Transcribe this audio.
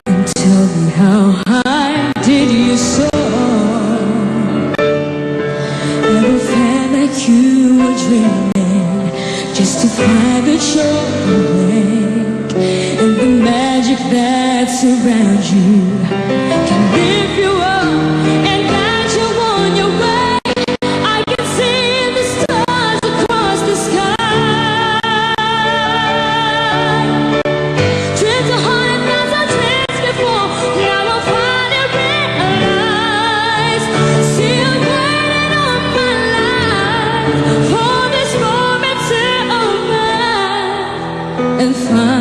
and tell me how high did you soar? Ever felt like you were dreaming just to find that you're awake, and the magic that surrounds you can lift you up and guide you on your way? I can see the stars across the sky. Dreams are hard and as I dreamed before, now I'll finally realize. See, I'm waiting all my life for this moment to arrive and find